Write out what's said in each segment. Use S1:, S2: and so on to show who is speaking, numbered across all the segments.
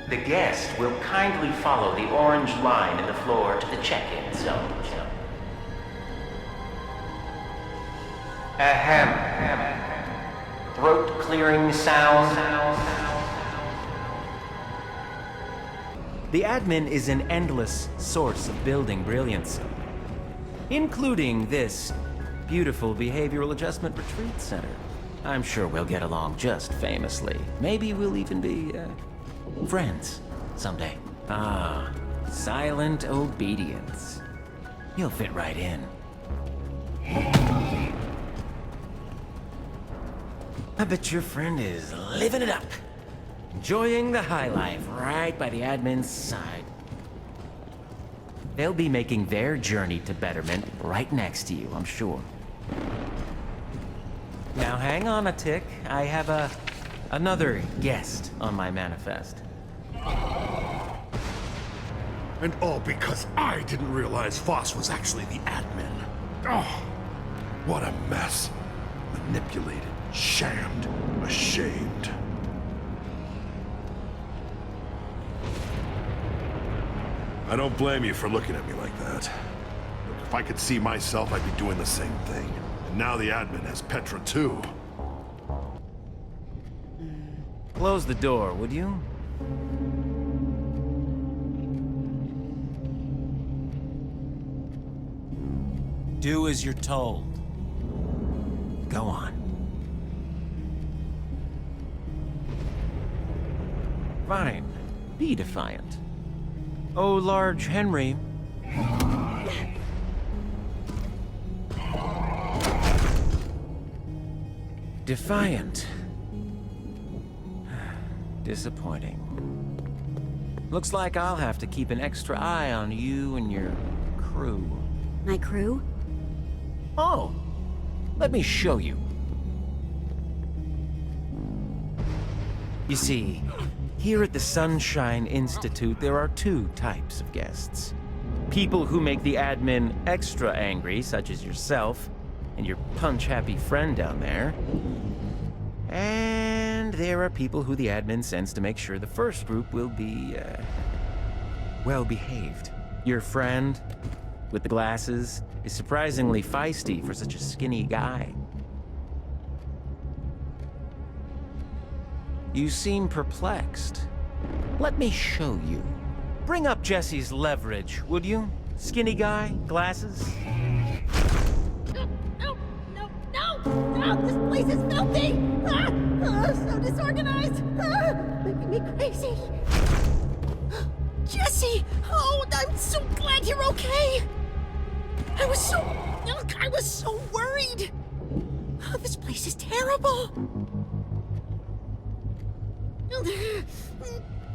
S1: The guest will kindly follow the orange line in the floor to the check-in zone. Ahem. Throat-clearing sound.
S2: The admin is an endless source of building brilliance, including this beautiful behavioral adjustment retreat center. I'm sure we'll get along just famously. Maybe we'll even be, friends someday. Ah, silent obedience. You'll fit right in. I bet your friend is living it up. Enjoying the high life right by the admin's side. They'll be making their journey to betterment right next to you, I'm sure. Now hang on a tick. I have another guest on my manifest.
S3: And all because I didn't realize Voss was actually the admin. Oh, what a mess. Manipulated, shammed, ashamed. I don't blame you for looking at me like that. Look, if I could see myself, I'd be doing the same thing. And now the admin has Petra too.
S2: Close the door, would you? Do as you're told. Go on. Fine. Be defiant. Oh, large Henry. Defiant. Disappointing. Looks like I'll have to keep an extra eye on you and your crew.
S4: My crew?
S2: Oh, let me show you. You see, here at the Sunshine Institute, there are two types of guests. People who make the admin extra angry, such as yourself and your punch-happy friend down there. And there are people who the admin sends to make sure the first group will be, well-behaved. Your friend, with the glasses, is surprisingly feisty for such a skinny guy. You seem perplexed. Let me show you. Bring up Jesse's leverage, would you? Skinny guy, glasses.
S4: No! This place is filthy! So disorganized! Making me crazy! Jesse! Oh, I'm so glad you're okay! I was so worried! Oh, this place is terrible!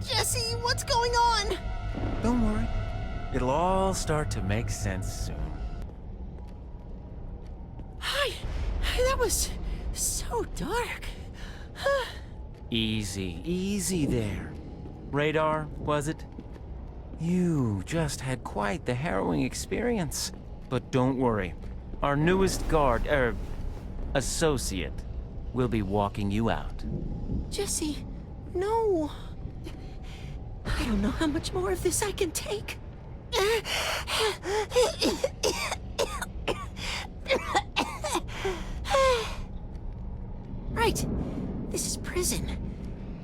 S4: Jesse, what's going on?
S2: Don't worry. It'll all start to make sense soon.
S4: Hi. That was so dark.
S2: Easy there. Radar, was it? You just had quite the harrowing experience. But don't worry. Our newest associate will be walking you out.
S4: Jesse, no. I don't know how much more of this I can take. Right. This is prison.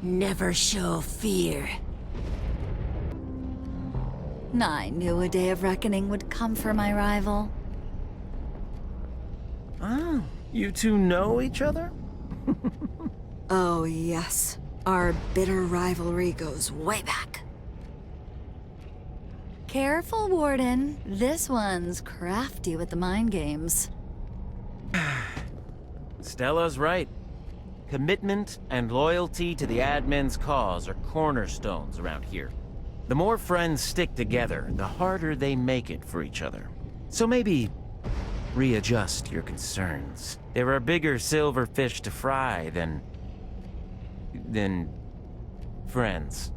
S4: Never show fear.
S5: I knew a day of reckoning would come for my rival.
S2: Ah, you two know each other?
S5: Oh, yes. Our bitter rivalry goes way back. Careful, Warden. This one's crafty with the mind games.
S2: Stella's right. Commitment and loyalty to the admin's cause are cornerstones around here. The more friends stick together, the harder they make it for each other. So maybe readjust your concerns. There are bigger silver fish to fry than friends.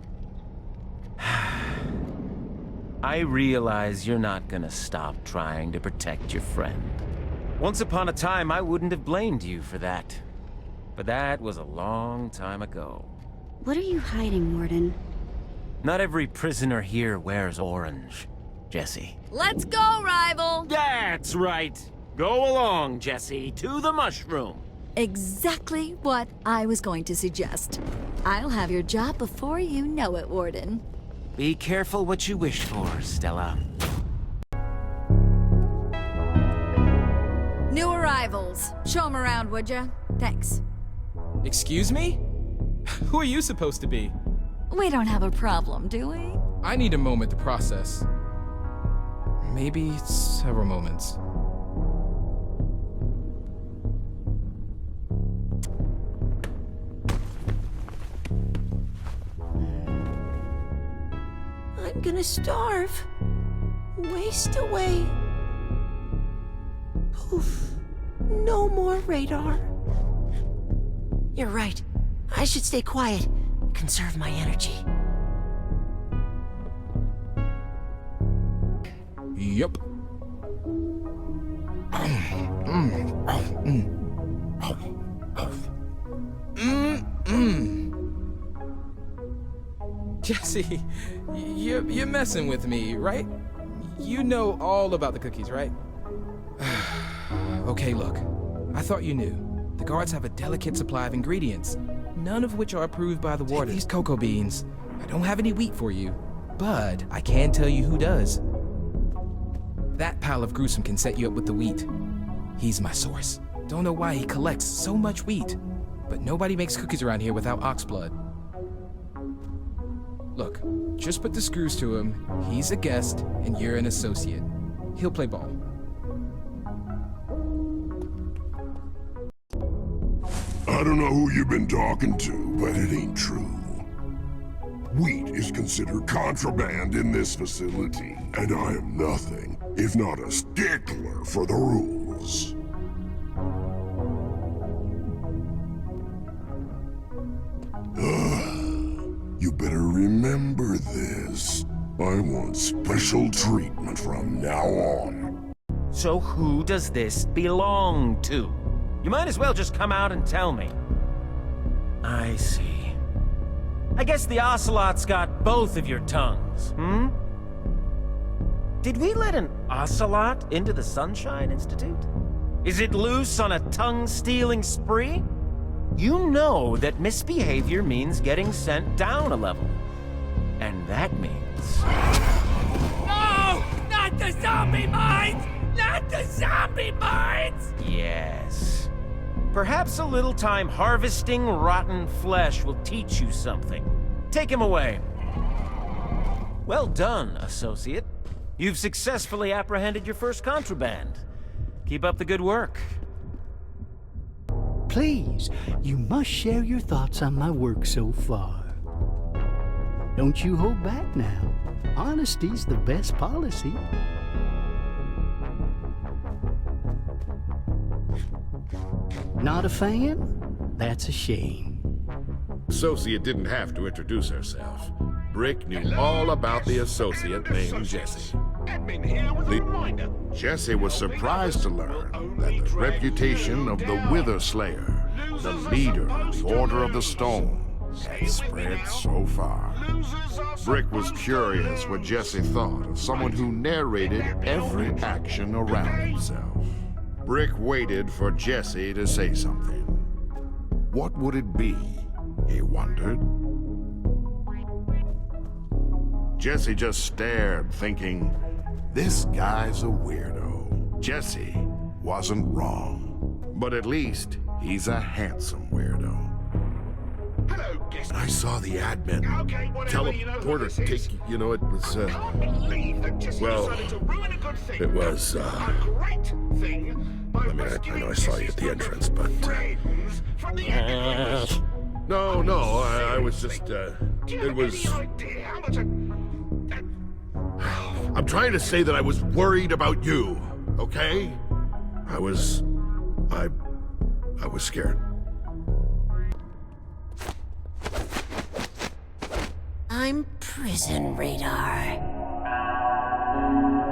S2: I realize you're not gonna stop trying to protect your friend. Once upon a time, I wouldn't have blamed you for that. But that was a long time ago.
S4: What are you hiding, Warden?
S2: Not every prisoner here wears orange, Jesse.
S5: Let's go, rival!
S2: That's right. Go along, Jesse, to the mushroom.
S5: Exactly what I was going to suggest. I'll have your job before you know it, Warden.
S2: Be careful what you wish for, Stella.
S5: New arrivals. Show 'em around, would ya? Thanks.
S6: Excuse me? Who are you supposed to be?
S5: We don't have a problem, do we?
S6: I need a moment to process. Maybe several moments.
S4: I'm gonna starve. Waste away. Poof. No more radar. You're right. I should stay quiet. Conserve my energy.
S6: Yup. Jesse, you're messing with me, right? You know all about the cookies, right? Okay, look. I thought you knew. The guards have a delicate supply of ingredients, none of which are approved by the warden. These cocoa beans. I don't have any wheat for you, but I can tell you who does. That pile of gruesome can set you up with the wheat. He's my source. Don't know why he collects so much wheat, but nobody makes cookies around here without ox blood. Look, just put the screws to him. He's a guest, and you're an associate. He'll play ball.
S3: I don't know who you've been talking to, but it ain't true. Wheat is considered contraband in this facility, and I am nothing if not a stickler for the rules. You better remember this. I want special treatment from now on.
S2: So who does this belong to? You might as well just come out and tell me. I see. I guess the ocelot's got both of your tongues, hmm? Did we let an ocelot into the Sunshine Institute? Is it loose on a tongue-stealing spree? You know that misbehavior means getting sent down a level. And that means...
S7: No! Not the zombie mines! Not the zombie mines!
S2: Yes. Perhaps a little time harvesting rotten flesh will teach you something. Take him away. Well done, associate. You've successfully apprehended your first contraband. Keep up the good work.
S8: Please, you must share your thoughts on my work so far. Don't you hold back now. Honesty's the best policy. Not a fan? That's a shame.
S9: Associate didn't have to introduce herself. Brick knew all about the associate named Jesse. Jesse was surprised to learn that the reputation of the Wither Slayer, the leader of the Order of the Stone, had spread so far. Brick was curious what Jesse thought of someone who narrated every action around himself. Brick waited for Jesse to say something. What would it be, he wondered. Jesse just stared, thinking, this guy's a weirdo. Jesse wasn't wrong, but at least he's a handsome weirdo.
S3: Hello, guest. I saw the admin. Teleporter take, it was, well, it was, I know I saw you at the entrance, but, no, I was just, it was... I'm trying to say that I was worried about you, okay? I was scared.
S4: I'm prison radar.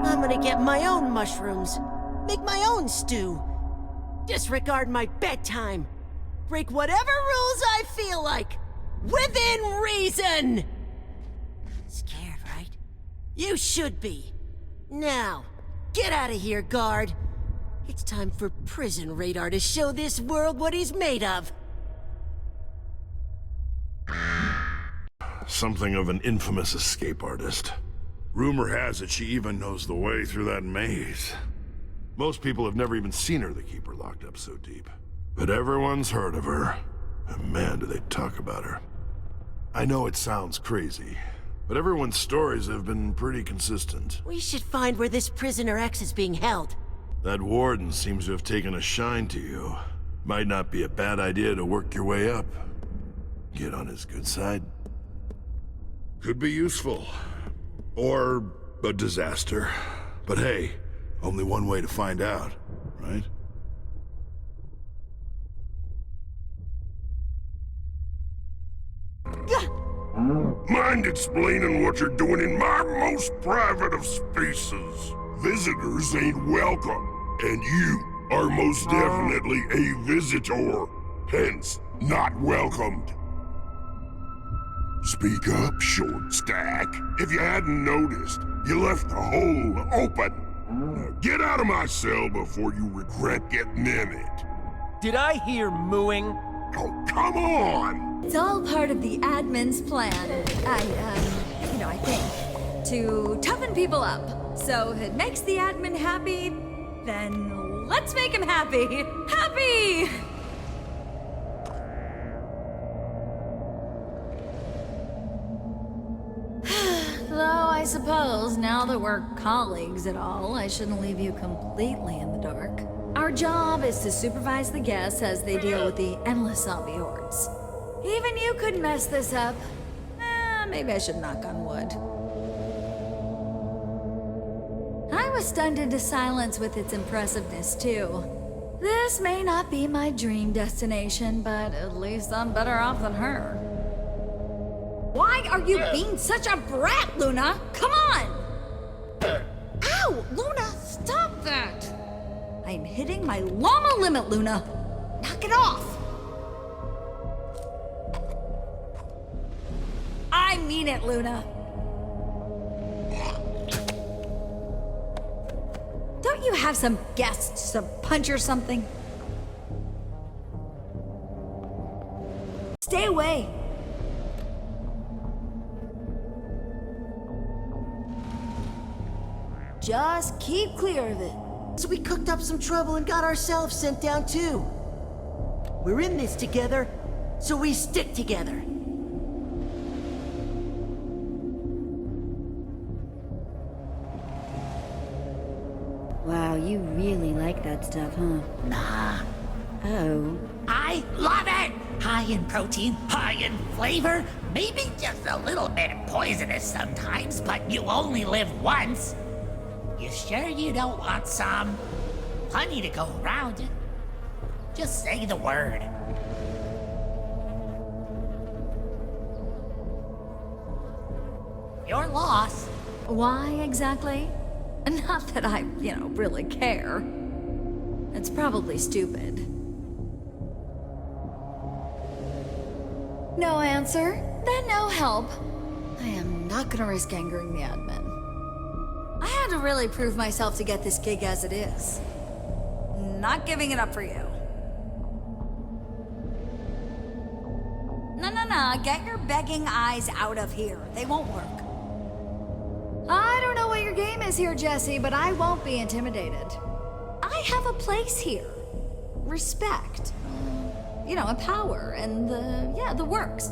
S4: I'm gonna get my own mushrooms, make my own stew, disregard my bedtime, break whatever rules I feel like, within reason! You should be. Now, get out of here, guard. It's time for Prison Radar to show this world what he's made of.
S3: Something of an infamous escape artist. Rumor has it she even knows the way through that maze. Most people have never even seen her to keep her locked up so deep. But everyone's heard of her. And man, do they talk about her. I know it sounds crazy, but everyone's stories have been pretty consistent.
S4: We should find where this Prisoner X is being held.
S3: That warden seems to have taken a shine to you. Might not be a bad idea to work your way up. Get on his good side. Could be useful. Or a disaster. But hey, only one way to find out, right? Mind explaining what you're doing in my most private of spaces? Visitors ain't welcome, and you are most definitely a visitor, hence not welcomed. Speak up, short stack. If you hadn't noticed, you left the hole open. Now get out of my cell before you regret getting in it.
S2: Did I hear mooing?
S3: Oh, come on!
S5: It's all part of the admin's plan. I think. To toughen people up. So if it makes the admin happy, then let's make him happy. Happy! Though I suppose now that we're colleagues at all, I shouldn't leave you completely in the dark. Our job is to supervise the guests as they deal with the endless zombie hordes. Even you could mess this up. Maybe I should knock on wood. I was stunned into silence with its impressiveness, too. This may not be my dream destination, but at least I'm better off than her. Why are you being such a brat, Luna? Come on! Ow! Luna, stop that! I'm hitting my llama limit, Luna. Knock it off! I mean it, Luna. Don't you have some guests to punch or something? Stay away. Just keep clear of it.
S4: So we cooked up some trouble and got ourselves sent down too. We're in this together, so we stick together.
S10: Wow, you really like that stuff, huh?
S11: Nah.
S10: Oh.
S11: I love it! High in protein, high in flavor, maybe just a little bit poisonous sometimes, but you only live once. You sure you don't want some? Plenty to go around. Just say the word. Your loss.
S5: Why exactly? Not that I, really care. It's probably stupid. No answer, then no help. I am not gonna risk angering the admin. I had to really prove myself to get this gig as it is. Not giving it up for you. No, get your begging eyes out of here. They won't work. I don't know what your game is here, Jesse, but I won't be intimidated. I have a place here. Respect. A power and the works.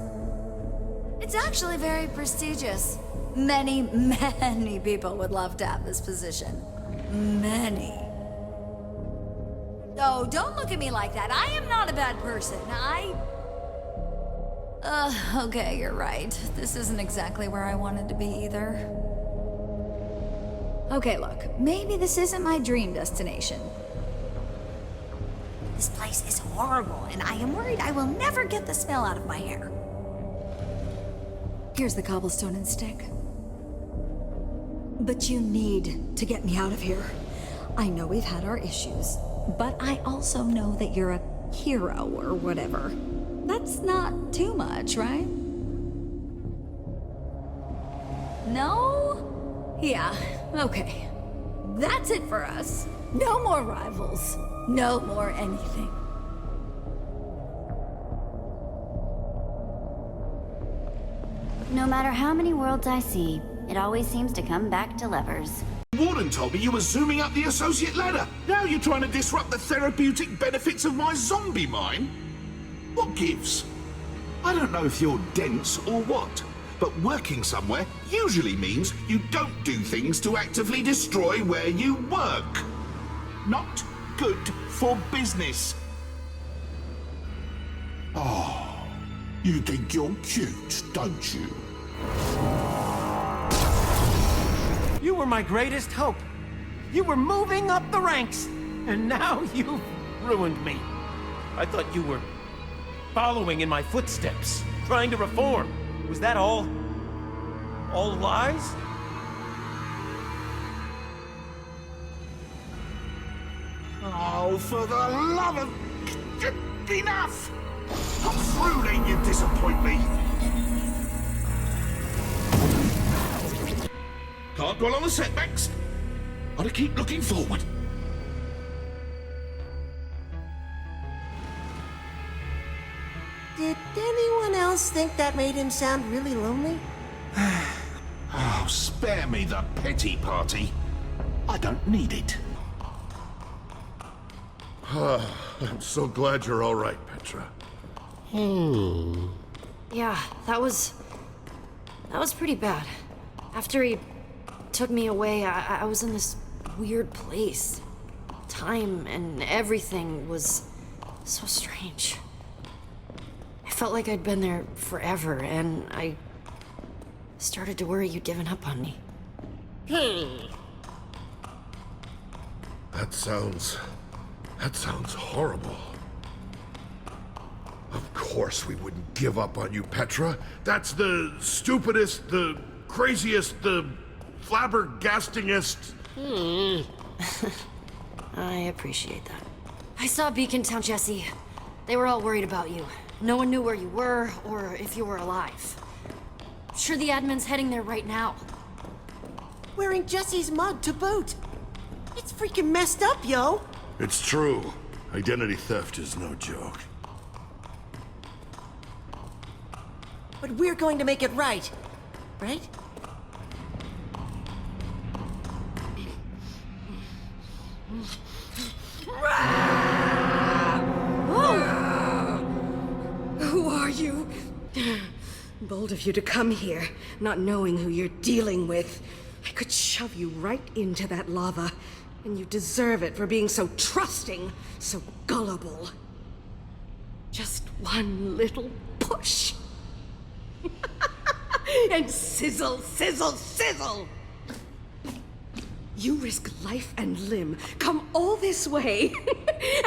S5: It's actually very prestigious. Many, many people would love to have this position. Many. Oh, don't look at me like that. I am not a bad person. Okay, you're right. This isn't exactly where I wanted to be either. Okay, look, maybe this isn't my dream destination. This place is horrible, and I am worried I will never get the smell out of my hair. Here's the cobblestone and stick. But you need to get me out of here. I know we've had our issues, but I also know that you're a hero or whatever. That's not too much, right? No? Yeah, okay. That's it for us. No more rivals. No more anything.
S10: No matter how many worlds I see, it always seems to come back to levers.
S12: Warden told me you were zooming up the associate ladder. Now you're trying to disrupt the therapeutic benefits of my zombie mine? What gives? I don't know if you're dense or what, but working somewhere usually means you don't do things to actively destroy where you work. Not good for business. Oh, you think you're cute, don't you?
S2: You were my greatest hope. You were moving up the ranks, and now you've ruined me. I thought you were following in my footsteps, trying to reform. Was that all? All lies?
S12: Oh, for the love of... Enough! I'm through letting you disappoint me. Can't dwell on the setbacks. Gotta keep looking forward.
S4: Did anyone else think that made him sound really lonely?
S12: Oh, spare me the pity party. I don't need it.
S9: I'm so glad you're all right, Petra.
S13: Yeah, that was pretty bad. After he took me away, I was in this weird place. Time and everything was so strange. I felt like I'd been there forever, and I started to worry you'd given up on me.
S9: That sounds horrible. Of course we wouldn't give up on you, Petra. That's the stupidest, the craziest, the flabbergastingest.
S13: I appreciate that. I saw Beacon Town, Jesse. They were all worried about you. No one knew where you were, or if you were alive. I'm sure the admin's heading there right now.
S4: Wearing Jesse's mug to boot. It's freaking messed up, yo.
S9: It's true. Identity theft is no joke.
S4: But we're going to make it right. Right?
S14: Who are you? Bold of you to come here, not knowing who you're dealing with. I could shove you right into that lava, and you deserve it for being so trusting, so gullible. Just one little push. And sizzle, sizzle, sizzle! You risk life and limb, come all this way,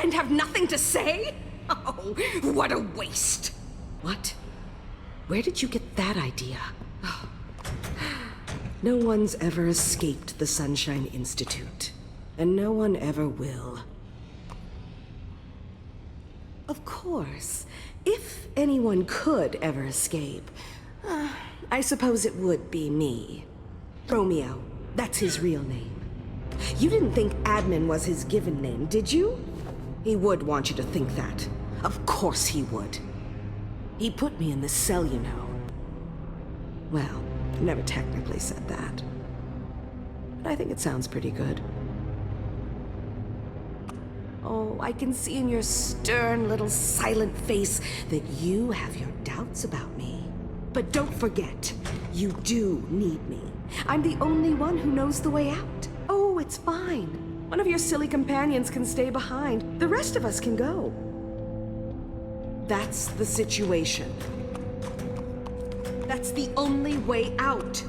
S14: and have nothing to say? Oh, what a waste! What? Where did you get that idea? Oh. No one's ever escaped the Sunshine Institute, and no one ever will. Of course, if anyone could ever escape, I suppose it would be me. Romeo, that's his real name. You didn't think Admin was his given name, did you? He would want you to think that. Of course he would. He put me in this cell, you know. Well, never technically said that. But I think it sounds pretty good. Oh, I can see in your stern little silent face that you have your doubts about me. But don't forget, you do need me. I'm the only one who knows the way out. Oh, it's fine. One of your silly companions can stay behind. The rest of us can go. That's the situation. That's the only way out.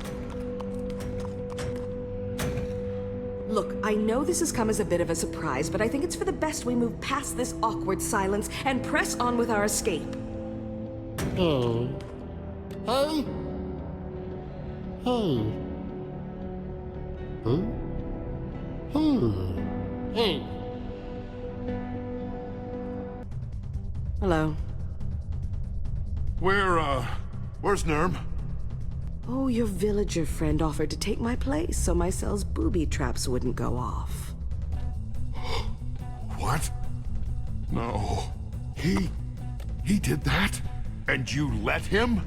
S14: Look, I know this has come as a bit of a surprise, but I think it's for the best we move past this awkward silence and press on with our escape.
S3: Hey? Hey? Hey? Huh?
S14: Hey. Hello.
S9: Where's Nerm?
S14: Oh, your villager friend offered to take my place so my cell's booby traps wouldn't go off.
S3: What? No. He did that? And you let him?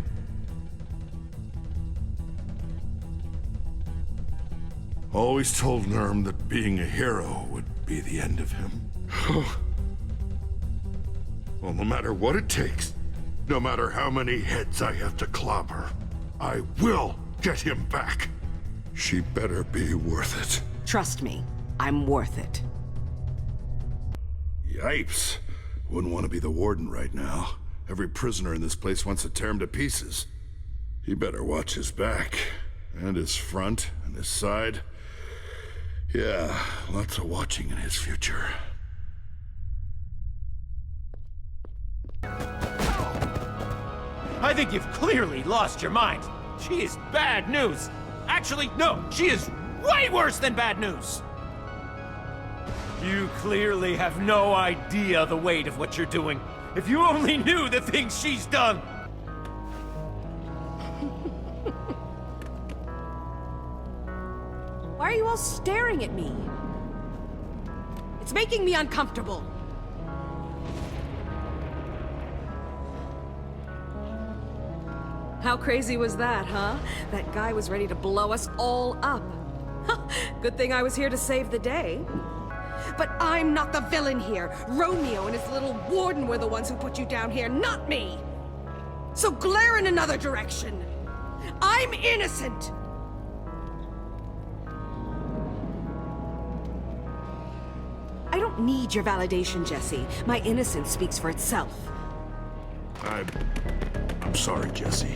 S3: Always told Nurm that being a hero would be the end of him. Well, no matter what it takes, no matter how many heads I have to clobber, I will get him back. She better be worth it.
S14: Trust me, I'm worth it.
S3: Yipes. Wouldn't want to be the warden right now. Every prisoner in this place wants to tear him to pieces. He better watch his back, and his front, and his side. Yeah, lots of watching in his future.
S2: I think you've clearly lost your mind. She is bad news. Actually, no, she is way worse than bad news. You clearly have no idea the weight of what you're doing. If you only knew the things she's done.
S14: Why are you all staring at me? It's making me uncomfortable. How crazy was that, huh? That guy was ready to blow us all up. Good thing I was here to save the day. But I'm not the villain here. Romeo and his little warden were the ones who put you down here, not me. So glare in another direction. I'm innocent. I don't need your validation, Jesse. My innocence speaks for itself.
S3: I'm sorry, Jesse.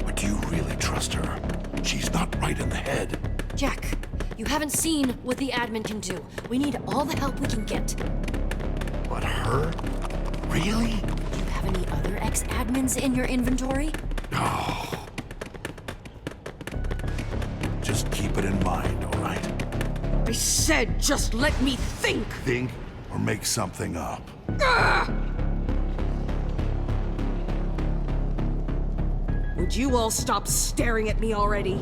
S3: But do you really trust her? She's not right in the head.
S13: Jack, you haven't seen what the admin can do. We need all the help we can get.
S3: But her? Really?
S13: Do you have any other ex-admins in your inventory?
S3: No. Just keep it in mind, all right?
S14: I said just let me think!
S3: Think or make something up.
S14: Would you all stop staring at me already?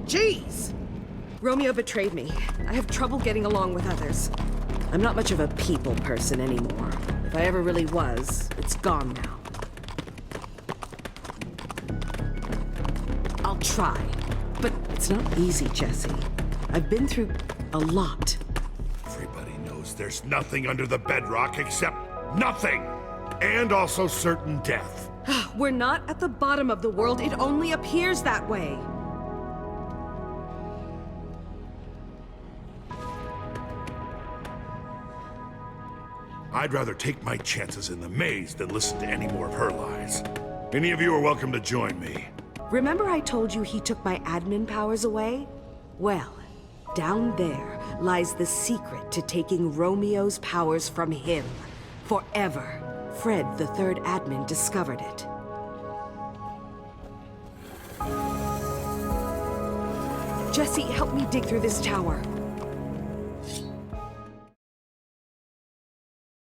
S14: Jeez! Romeo betrayed me. I have trouble getting along with others. I'm not much of a people person anymore. If I ever really was, it's gone now. I'll try. But it's not easy, Jesse. I've been through a lot.
S3: Everybody knows there's nothing under the bedrock except nothing! And also certain death.
S14: We're not at the bottom of the world. It only appears that way.
S3: I'd rather take my chances in the maze than listen to any more of her lies. Any of you are welcome to join me.
S14: Remember I told you he took my admin powers away? Well, down there lies the secret to taking Romeo's powers from him. Forever. Fred, the third admin, discovered it. Jesse, help me dig through this tower.